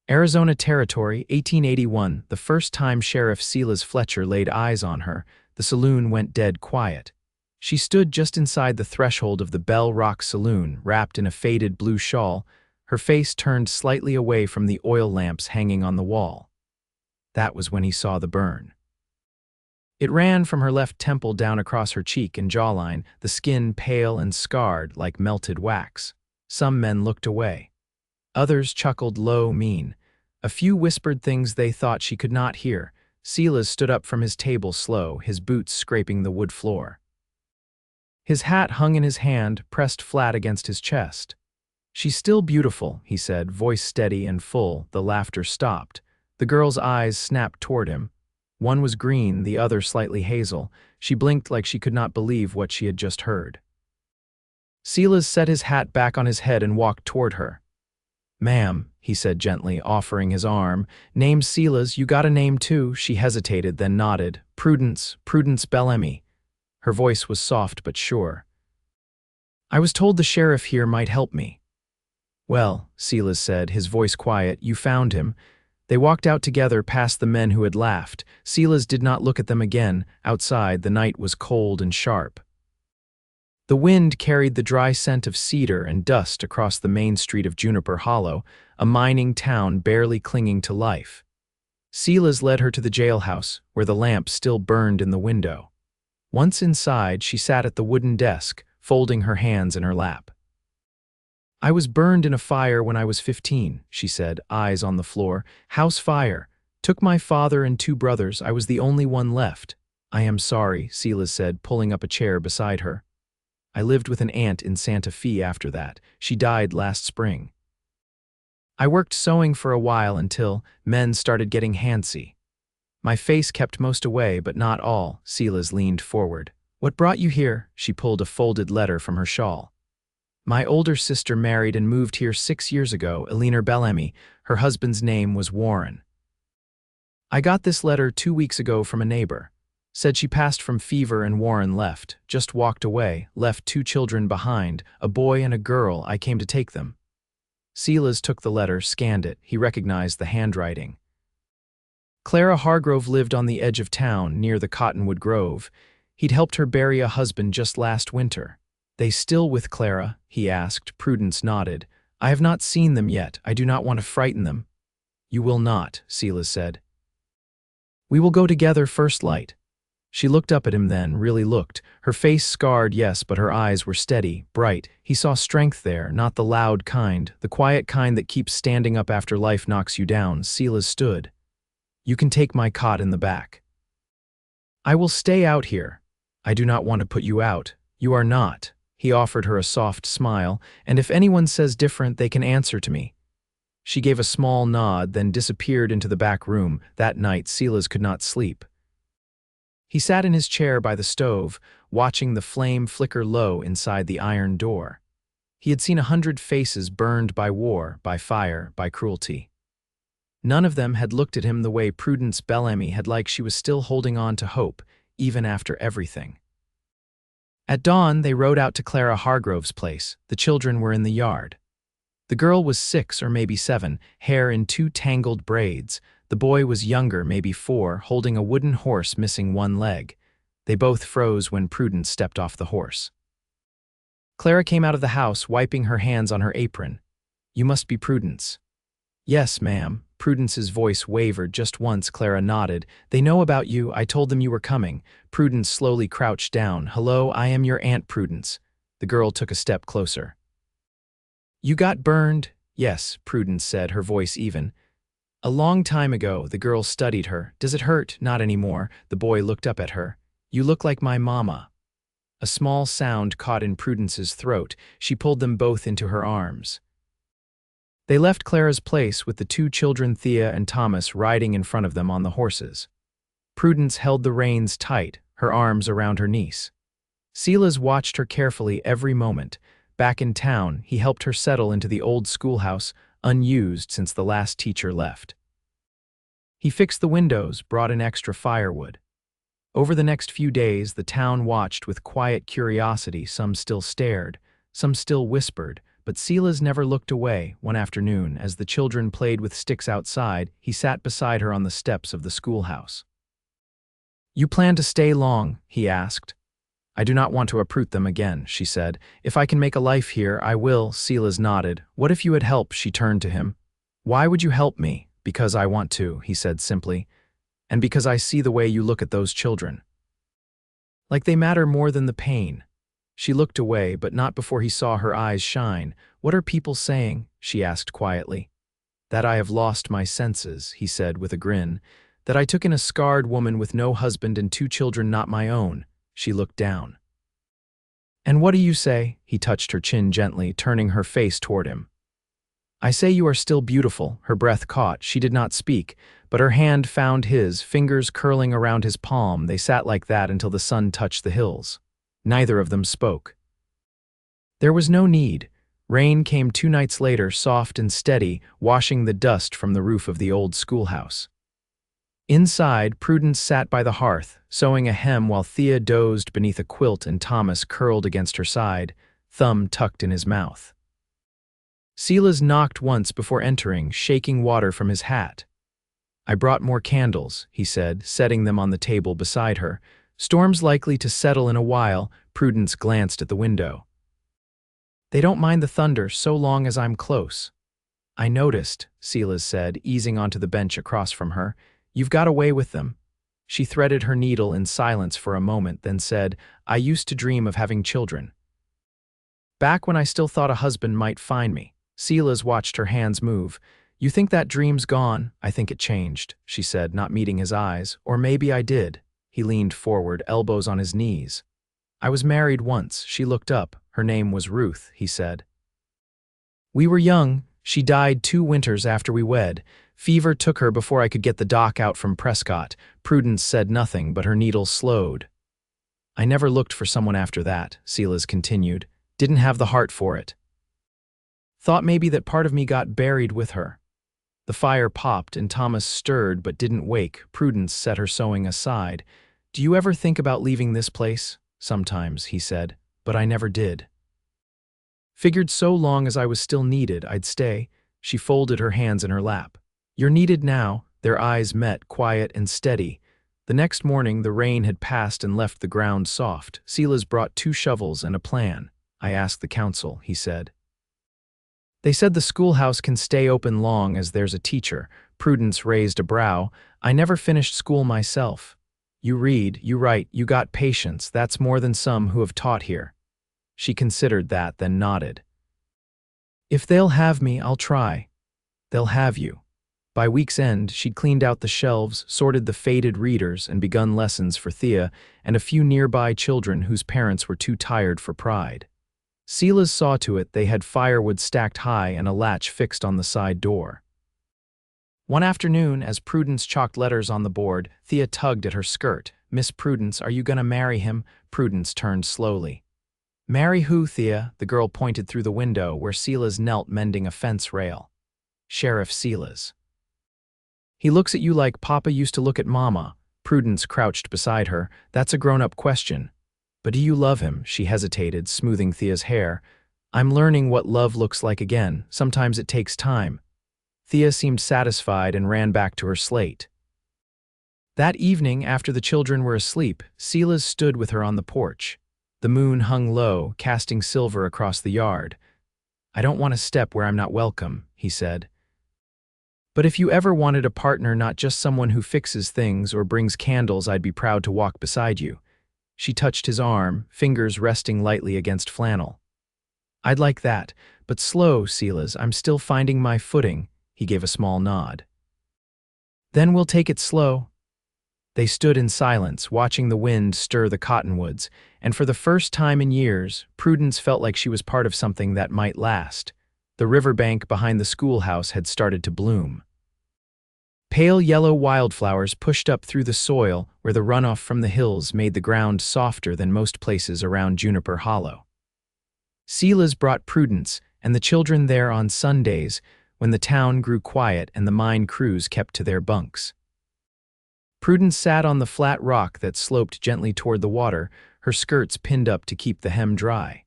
Arizona Territory, 1881, the first time Sheriff Silas Fletcher laid eyes on her, the saloon went dead quiet. She stood just inside the threshold of the Bell Rock Saloon, wrapped in a faded blue shawl, her face turned slightly away from the oil lamps hanging on the wall. That was when he saw the burn. It ran from her left temple down across her cheek and jawline, the skin pale and scarred like melted wax. Some men looked away. Others chuckled low, mean. A few whispered things they thought she could not hear. Silas stood up from his table slow, his boots scraping the wood floor. His hat hung in his hand, pressed flat against his chest. "She's still beautiful," he said, voice steady and full. The laughter stopped. The girl's eyes snapped toward him. One was green, the other slightly hazel. She blinked like she could not believe what she had just heard. Silas set his hat back on his head and walked toward her. "Ma'am," he said gently, offering his arm. "Name's Silas, you got a name too." She hesitated, then nodded. Prudence Bellamy." Her voice was soft but sure. "I was told the sheriff here might help me." "Well," Silas said, his voice quiet, "you found him." They walked out together past the men who had laughed. Silas did not look at them again. Outside, the night was cold and sharp. The wind carried the dry scent of cedar and dust across the main street of Juniper Hollow, a mining town barely clinging to life. Silas led her to the jailhouse, where the lamp still burned in the window. Once inside, she sat at the wooden desk, folding her hands in her lap. "I was burned in a fire when I was 15, she said, eyes on the floor. "House fire. Took my father and 2 brothers. I was the only one left." "I am sorry," Silas said, pulling up a chair beside her. "I lived with an aunt in Santa Fe after that. She died last spring. I worked sewing for a while until men started getting handsy. My face kept most away, but not all." Silas leaned forward. "What brought you here?" She pulled a folded letter from her shawl. "My older sister married and moved here 6 years ago, Eleanor Bellamy. Her husband's name was Warren. I got this letter 2 weeks ago from a neighbor. Said she passed from fever and Warren left, just walked away, left 2 children behind, a boy and a girl. I came to take them." Silas took the letter, scanned it. He recognized the handwriting. Clara Hargrove lived on the edge of town, near the Cottonwood Grove. He'd helped her bury a husband just last winter. "They still with Clara?" he asked. Prudence nodded. "I have not seen them yet. I do not want to frighten them." "You will not," Silas said. "We will go together first light." She looked up at him then, really looked. Her face scarred, yes, but her eyes were steady, bright. He saw strength there, not the loud kind, the quiet kind that keeps standing up after life knocks you down. Silas stood. "You can take my cot in the back." "I will stay out here." "I do not want to put you out." "You are not." He offered her a soft smile. "And if anyone says different, they can answer to me." She gave a small nod, then disappeared into the back room. That night, Silas could not sleep. He sat in his chair by the stove, watching the flame flicker low inside the iron door. He had seen 100 faces burned by war, by fire, by cruelty. None of them had looked at him the way Prudence Bellamy had, like she was still holding on to hope, even after everything. At dawn, they rode out to Clara Hargrove's place. The children were in the yard. The girl was 6 or maybe 7, hair in 2 tangled braids. The boy was younger, maybe 4, holding a wooden horse missing 1 leg. They both froze when Prudence stepped off the horse. Clara came out of the house, wiping her hands on her apron. "You must be Prudence." "Yes, ma'am." Prudence's voice wavered just once. Clara nodded. "They know about you. I told them you were coming." Prudence slowly crouched down. "Hello, I am your Aunt Prudence." The girl took a step closer. "You got burned?" "Yes," Prudence said, her voice even. "A long time ago." The girl studied her. "Does it hurt?" "Not anymore." The boy looked up at her. "You look like my mama." A small sound caught in Prudence's throat. She pulled them both into her arms. They left Clara's place with the 2 children, Thea and Thomas, riding in front of them on the horses. Prudence held the reins tight, her arms around her niece. Silas watched her carefully every moment. Back in town, he helped her settle into the old schoolhouse, unused since the last teacher left. He fixed the windows, brought in extra firewood. Over the next few days, the town watched with quiet curiosity. Some still stared, some still whispered, but Silas never looked away. One afternoon, as the children played with sticks outside, he sat beside her on the steps of the schoolhouse. "You plan to stay long?" he asked. "I do not want to uproot them again," she said. "If I can make a life here, I will." Silas nodded. "What if you had help?" She turned to him. "Why would you help me?" "Because I want to," he said simply. "And because I see the way you look at those children. Like they matter more than the pain." She looked away, but not before he saw her eyes shine. "What are people saying?" she asked quietly. "That I have lost my senses," he said with a grin. "That I took in a scarred woman with no husband and 2 children not my own." She looked down. "And what do you say?" He touched her chin gently, turning her face toward him. "I say you are still beautiful." Her breath caught. She did not speak, but her hand found his, fingers curling around his palm. They sat like that until the sun touched the hills. Neither of them spoke. There was no need. Rain came 2 nights later, soft and steady, washing the dust from the roof of the old schoolhouse. Inside, Prudence sat by the hearth, sewing a hem while Thea dozed beneath a quilt and Thomas curled against her side, thumb tucked in his mouth. Silas knocked once before entering, shaking water from his hat. "I brought more candles," he said, setting them on the table beside her. "Storm's likely to settle in a while." Prudence glanced at the window. "They don't mind the thunder so long as I'm close." "I noticed," Silas said, easing onto the bench across from her. "You've got away with them." She threaded her needle in silence for a moment, then said, "I used to dream of having children. Back when I still thought a husband might find me." Silas watched her hands move. "You think that dream's gone?" "I think it changed," she said, not meeting his eyes. "Or maybe I did." He leaned forward, elbows on his knees. "I was married once." She looked up. "Her name was Ruth," he said. "We were young. She died 2 winters after we wed. Fever took her before I could get the doc out from Prescott." Prudence said nothing, but her needle slowed. "I never looked for someone after that," Silas continued. "Didn't have the heart for it. Thought maybe that part of me got buried with her." The fire popped and Thomas stirred but didn't wake. Prudence set her sewing aside. "Do you ever think about leaving this place?" "Sometimes," he said, "but I never did. Figured so long as I was still needed, I'd stay." She folded her hands in her lap. "You're needed now." Their eyes met, quiet and steady. The next morning, the rain had passed and left the ground soft. Silas brought 2 shovels and a plan. "I asked the council," he said. "They said the schoolhouse can stay open long as there's a teacher." Prudence raised a brow. "I never finished school myself." "You read, you write, you got patience. That's more than some who have taught here." She considered that, then nodded. "If they'll have me, I'll try." "They'll have you." By week's end, she'd cleaned out the shelves, sorted the faded readers, and begun lessons for Thea and a few nearby children whose parents were too tired for pride. Silas saw to it they had firewood stacked high and a latch fixed on the side door. One afternoon, as Prudence chalked letters on the board, Thea tugged at her skirt. "Miss Prudence, are you gonna marry him?" Prudence turned slowly. "Marry who, Thea?" The girl pointed through the window where Silas knelt mending a fence rail. "Sheriff Silas. He looks at you like Papa used to look at Mama." Prudence crouched beside her. "That's a grown-up question. But do you love him?" She hesitated, smoothing Thea's hair. "I'm learning what love looks like again. Sometimes it takes time." Thea seemed satisfied and ran back to her slate. That evening, after the children were asleep, Silas stood with her on the porch. The moon hung low, casting silver across the yard. "I don't want to step where I'm not welcome," he said. "But if you ever wanted a partner, not just someone who fixes things or brings candles, I'd be proud to walk beside you." She touched his arm, fingers resting lightly against flannel. "I'd like that, but slow, Silas. I'm still finding my footing." He gave a small nod. "Then we'll take it slow." They stood in silence, watching the wind stir the cottonwoods, and for the first time in years, Prudence felt like she was part of something that might last. The riverbank behind the schoolhouse had started to bloom. Pale yellow wildflowers pushed up through the soil where the runoff from the hills made the ground softer than most places around Juniper Hollow. Silas brought Prudence and the children there on Sundays when the town grew quiet and the mine crews kept to their bunks. Prudence sat on the flat rock that sloped gently toward the water, her skirts pinned up to keep the hem dry.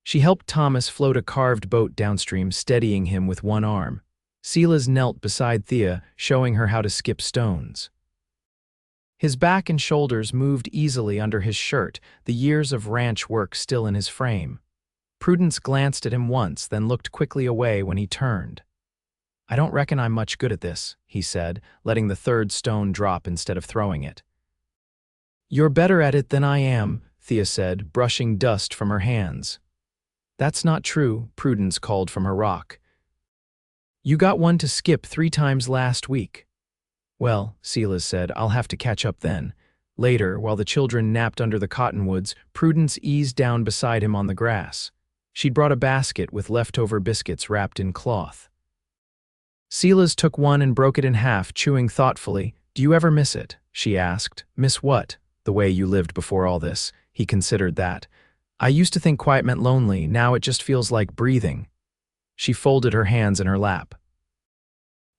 She helped Thomas float a carved boat downstream, steadying him with one arm. Silas knelt beside Thea, showing her how to skip stones. His back and shoulders moved easily under his shirt, the years of ranch work still in his frame. Prudence glanced at him once, then looked quickly away when he turned. "I don't reckon I'm much good at this," he said, letting the third stone drop instead of throwing it. "You're better at it than I am," Thea said, brushing dust from her hands. "That's not true," Prudence called from her rock. "You got one to skip 3 times last week." "Well," Silas said, "I'll have to catch up then." Later, while the children napped under the cottonwoods, Prudence eased down beside him on the grass. She'd brought a basket with leftover biscuits wrapped in cloth. Silas took one and broke it in half, chewing thoughtfully. "Do you ever miss it?" she asked. "Miss what?" "The way you lived before all this." He considered that. "I used to think quiet meant lonely, now it just feels like breathing." She folded her hands in her lap.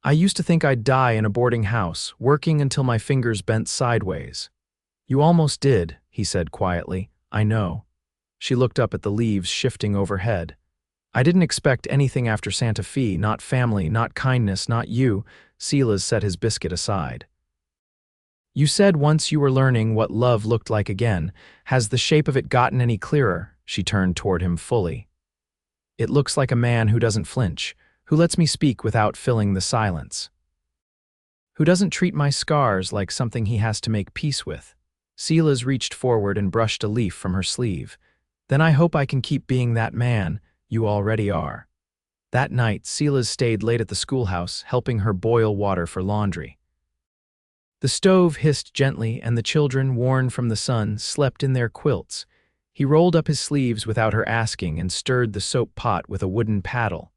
"I used to think I'd die in a boarding house, working until my fingers bent sideways." "You almost did," he said quietly. "I know." She looked up at the leaves shifting overhead. "I didn't expect anything after Santa Fe, not family, not kindness, not you." Silas set his biscuit aside. "You said once you were learning what love looked like again. Has the shape of it gotten any clearer?" She turned toward him fully. "It looks like a man who doesn't flinch, who lets me speak without filling the silence. Who doesn't treat my scars like something he has to make peace with." Silas reached forward and brushed a leaf from her sleeve. "Then I hope I can keep being that man. You already are." That night, Silas stayed late at the schoolhouse, helping her boil water for laundry. The stove hissed gently, and the children, worn from the sun, slept in their quilts. He rolled up his sleeves without her asking and stirred the soap pot with a wooden paddle.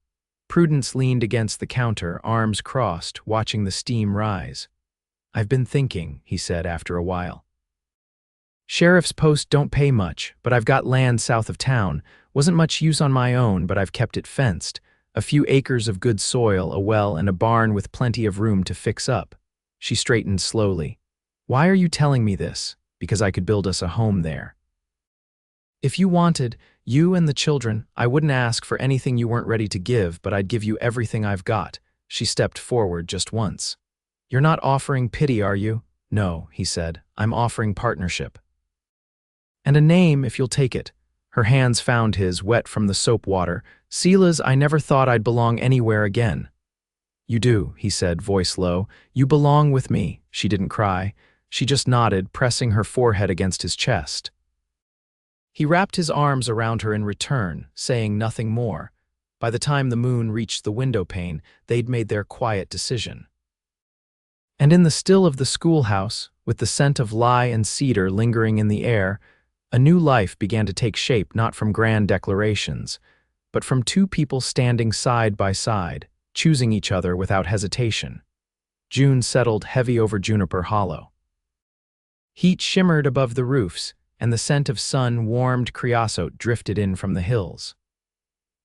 Prudence leaned against the counter, arms crossed, watching the steam rise. "I've been thinking," he said after a while. "Sheriff's post don't pay much, but I've got land south of town. Wasn't much use on my own, but I've kept it fenced. A few acres of good soil, a well, and a barn with plenty of room to fix up." She straightened slowly. "Why are you telling me this?" "Because I could build us a home there. If you wanted, you and the children, I wouldn't ask for anything you weren't ready to give, but I'd give you everything I've got." She stepped forward just once. "You're not offering pity, are you?" "No," he said. "I'm offering partnership. And a name, if you'll take it." Her hands found his, wet from the soap water. "Silas, I never thought I'd belong anywhere again." "You do," he said, voice low. "You belong with me." She didn't cry. She just nodded, pressing her forehead against his chest. He wrapped his arms around her in return, saying nothing more. By the time the moon reached the window pane, they'd made their quiet decision. And in the still of the schoolhouse, with the scent of lye and cedar lingering in the air, a new life began to take shape, not from grand declarations, but from 2 people standing side by side, choosing each other without hesitation. June settled heavy over Juniper Hollow. Heat shimmered above the roofs, and the scent of sun-warmed creosote drifted in from the hills.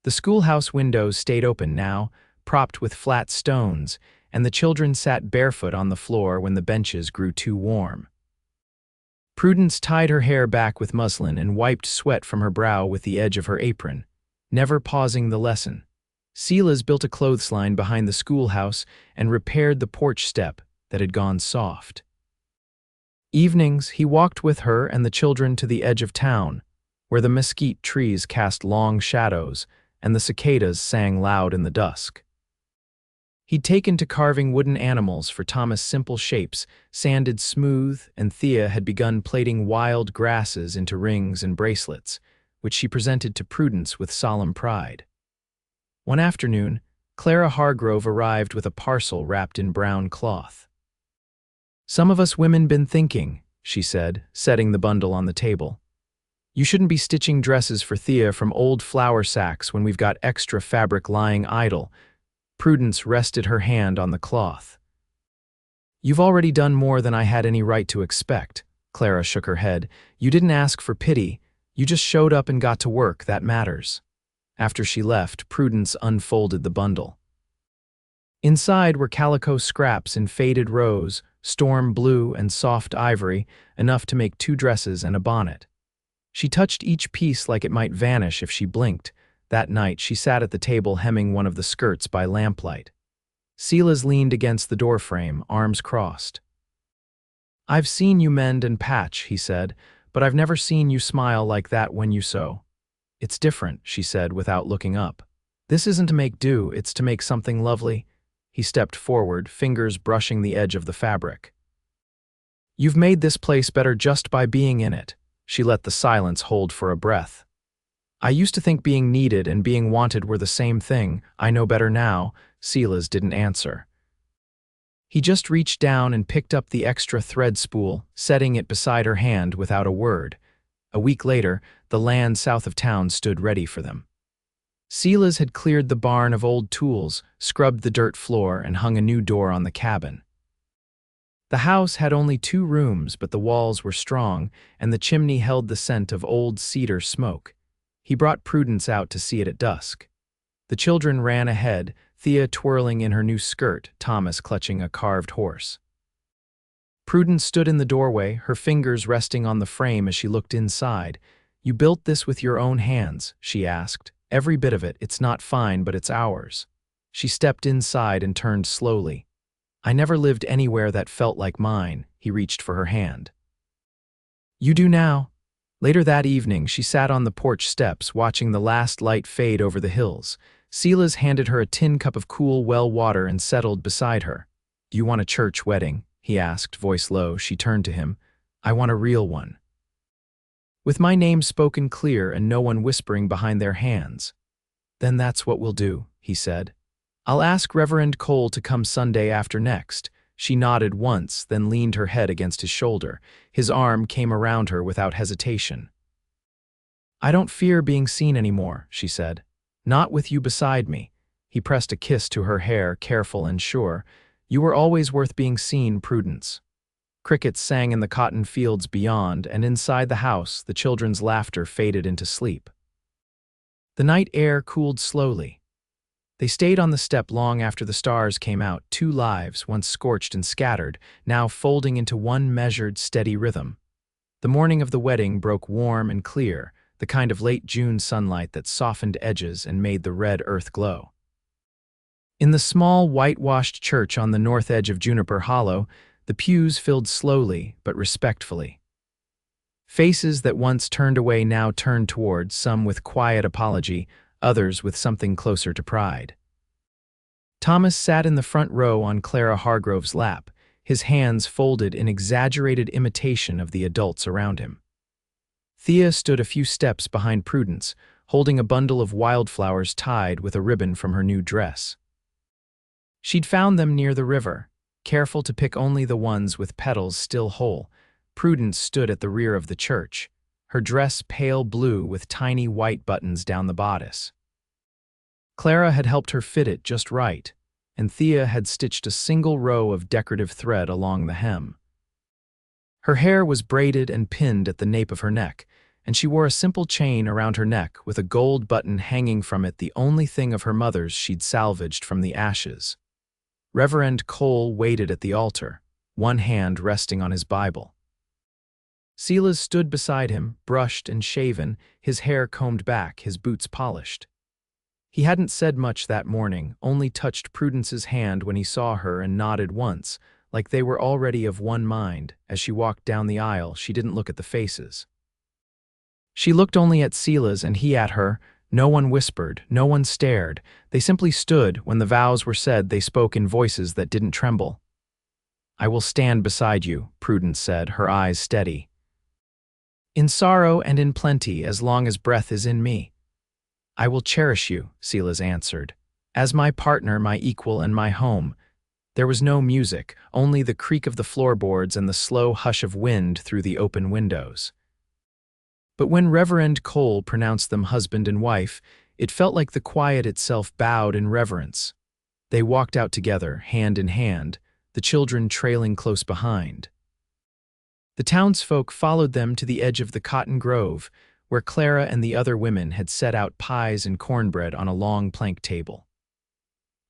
The schoolhouse windows stayed open now, propped with flat stones, and the children sat barefoot on the floor when the benches grew too warm. Prudence tied her hair back with muslin and wiped sweat from her brow with the edge of her apron, never pausing the lesson. Silas built a clothesline behind the schoolhouse and repaired the porch step that had gone soft. Evenings, he walked with her and the children to the edge of town, where the mesquite trees cast long shadows and the cicadas sang loud in the dusk. He'd taken to carving wooden animals for Thomas' simple shapes, sanded smooth, and Thea had begun plaiting wild grasses into rings and bracelets, which she presented to Prudence with solemn pride. One afternoon, Clara Hargrove arrived with a parcel wrapped in brown cloth. "Some of us women been thinking," she said, setting the bundle on the table. "You shouldn't be stitching dresses for Thea from old flour sacks when we've got extra fabric lying idle." Prudence rested her hand on the cloth. "You've already done more than I had any right to expect." Clara shook her head. "You didn't ask for pity. You just showed up and got to work. That matters." After she left, Prudence unfolded the bundle. Inside were calico scraps in faded rows, storm blue and soft ivory, enough to make 2 dresses and a bonnet. She touched each piece like it might vanish if she blinked. That night, she sat at the table hemming one of the skirts by lamplight. Silas leaned against the doorframe, arms crossed. "I've seen you mend and patch," he said, "but I've never seen you smile like that when you sew." "It's different," she said without looking up. "This isn't to make do, it's to make something lovely." He stepped forward, fingers brushing the edge of the fabric. "You've made this place better just by being in it." She let the silence hold for a breath. "I used to think being needed and being wanted were the same thing. I know better now." Silas didn't answer. He just reached down and picked up the extra thread spool, setting it beside her hand without a word. A week later, the land south of town stood ready for them. Silas had cleared the barn of old tools, scrubbed the dirt floor, and hung a new door on the cabin. The house had only 2 rooms, but the walls were strong, and the chimney held the scent of old cedar smoke. He brought Prudence out to see it at dusk. The children ran ahead, Thea twirling in her new skirt, Thomas clutching a carved horse. Prudence stood in the doorway, her fingers resting on the frame as she looked inside. "You built this with your own hands?" she asked. "Every bit of it. It's not fine, but it's ours." She stepped inside and turned slowly. "I never lived anywhere that felt like mine." He reached for her hand. "You do now." Later that evening, she sat on the porch steps, watching the last light fade over the hills. Silas handed her a tin cup of cool well water and settled beside her. "Do you want a church wedding?" he asked, voice low. She turned to him. "I want a real one. With my name spoken clear and no one whispering behind their hands." "Then that's what we'll do," he said. "I'll ask Reverend Cole to come Sunday after next." She nodded once, then leaned her head against his shoulder. His arm came around her without hesitation. "I don't fear being seen anymore," she said. "Not with you beside me." He pressed a kiss to her hair, careful and sure. "You were always worth being seen, Prudence." Crickets sang in the cotton fields beyond, and inside the house, the children's laughter faded into sleep. The night air cooled slowly. They stayed on the step long after the stars came out, 2 lives, once scorched and scattered, now folding into one measured, steady rhythm. The morning of the wedding broke warm and clear, the kind of late June sunlight that softened edges and made the red earth glow. In the small, whitewashed church on the north edge of Juniper Hollow, the pews filled slowly but respectfully. Faces that once turned away now turned toward, some with quiet apology, others with something closer to pride. Thomas sat in the front row on Clara Hargrove's lap, his hands folded in exaggerated imitation of the adults around him. Thea stood a few steps behind Prudence, holding a bundle of wildflowers tied with a ribbon from her new dress. She'd found them near the river, careful to pick only the ones with petals still whole. Prudence stood at the rear of the church, her dress pale blue with tiny white buttons down the bodice. Clara had helped her fit it just right, and Thea had stitched a single row of decorative thread along the hem. Her hair was braided and pinned at the nape of her neck, and she wore a simple chain around her neck with a gold button hanging from it, the only thing of her mother's she'd salvaged from the ashes. Reverend Cole waited at the altar, one hand resting on his Bible. Silas stood beside him, brushed and shaven, his hair combed back, his boots polished. He hadn't said much that morning, only touched Prudence's hand when he saw her and nodded once, like they were already of one mind. As she walked down the aisle, she didn't look at the faces. She looked only at Silas and he at her. No one whispered, no one stared. They simply stood. When the vows were said, they spoke in voices that didn't tremble. "I will stand beside you," Prudence said, her eyes steady. "In sorrow and in plenty, as long as breath is in me." "I will cherish you," Silas answered, "as my partner, my equal, and my home." There was no music, only the creak of the floorboards and the slow hush of wind through the open windows. But when Reverend Cole pronounced them husband and wife, it felt like the quiet itself bowed in reverence. They walked out together, hand in hand, the children trailing close behind. The townsfolk followed them to the edge of the cotton grove, where Clara and the other women had set out pies and cornbread on a long plank table.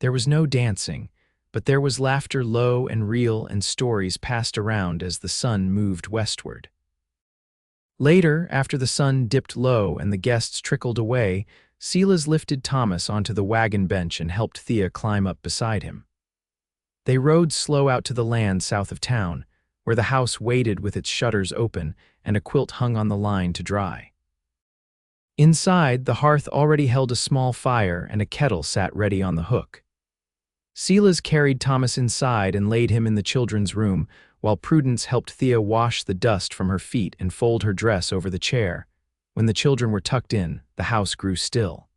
There was no dancing, but there was laughter, low and real, and stories passed around as the sun moved westward. Later, after the sun dipped low and the guests trickled away, Silas lifted Thomas onto the wagon bench and helped Thea climb up beside him. They rode slow out to the land south of town, where the house waited with its shutters open and a quilt hung on the line to dry. Inside, the hearth already held a small fire and a kettle sat ready on the hook. Silas carried Thomas inside and laid him in the children's room, while Prudence helped Thea wash the dust from her feet and fold her dress over the chair. When the children were tucked in, the house grew still.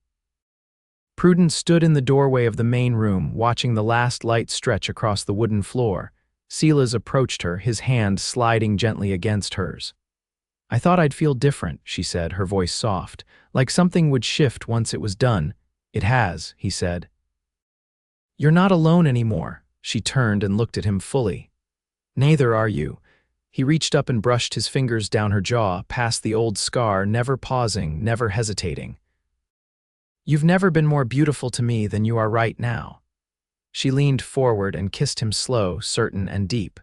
Prudence stood in the doorway of the main room, watching the last light stretch across the wooden floor. Silas approached her, his hand sliding gently against hers. "I thought I'd feel different," she said, her voice soft, like something would shift once it was done. "It has," he said. "You're not alone anymore." She turned and looked at him fully. "Neither are you." He reached up and brushed his fingers down her jaw, past the old scar, never pausing, never hesitating. "You've never been more beautiful to me than you are right now." She leaned forward and kissed him slow, certain, and deep.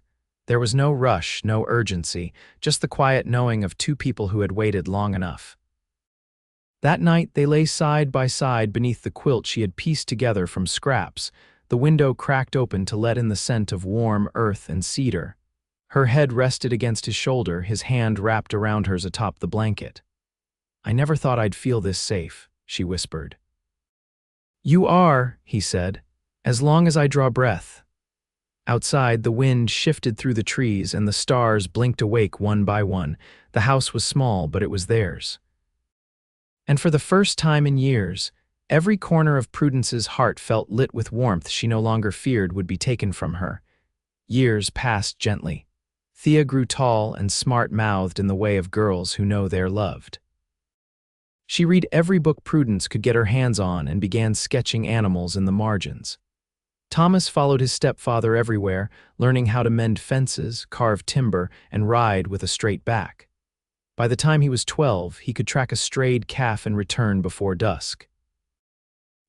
There was no rush, no urgency, just the quiet knowing of two people who had waited long enough. That night they lay side by side beneath the quilt she had pieced together from scraps, the window cracked open to let in the scent of warm earth and cedar. Her head rested against his shoulder, his hand wrapped around hers atop the blanket. "I never thought I'd feel this safe," she whispered. "You are," he said, "as long as I draw breath." Outside, the wind shifted through the trees and the stars blinked awake one by one. The house was small, but it was theirs. And for the first time in years, every corner of Prudence's heart felt lit with warmth she no longer feared would be taken from her. Years passed gently. Thea grew tall and smart-mouthed in the way of girls who know they're loved. She read every book Prudence could get her hands on and began sketching animals in the margins. Thomas followed his stepfather everywhere, learning how to mend fences, carve timber, and ride with a straight back. By the time he was 12, he could track a strayed calf and return before dusk.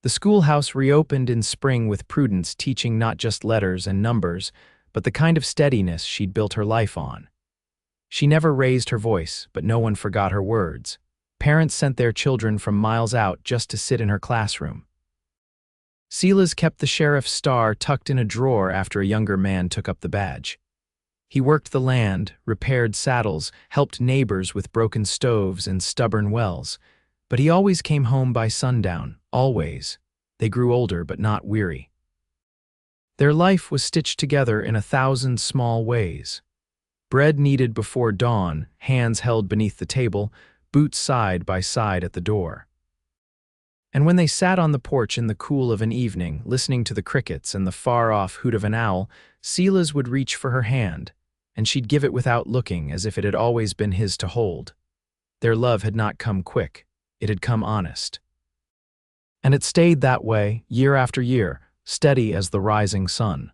The schoolhouse reopened in spring with Prudence teaching not just letters and numbers, but the kind of steadiness she'd built her life on. She never raised her voice, but no one forgot her words. Parents sent their children from miles out just to sit in her classroom. Silas kept the sheriff's star tucked in a drawer after a younger man took up the badge. He worked the land, repaired saddles, helped neighbors with broken stoves and stubborn wells. But he always came home by sundown, always. They grew older but not weary. Their life was stitched together in 1,000 small ways. Bread kneaded before dawn, hands held beneath the table, boots side by side at the door. And when they sat on the porch in the cool of an evening, listening to the crickets and the far-off hoot of an owl, Silas would reach for her hand, and she'd give it without looking, as if it had always been his to hold. Their love had not come quick. It had come honest. And it stayed that way, year after year, steady as the rising sun.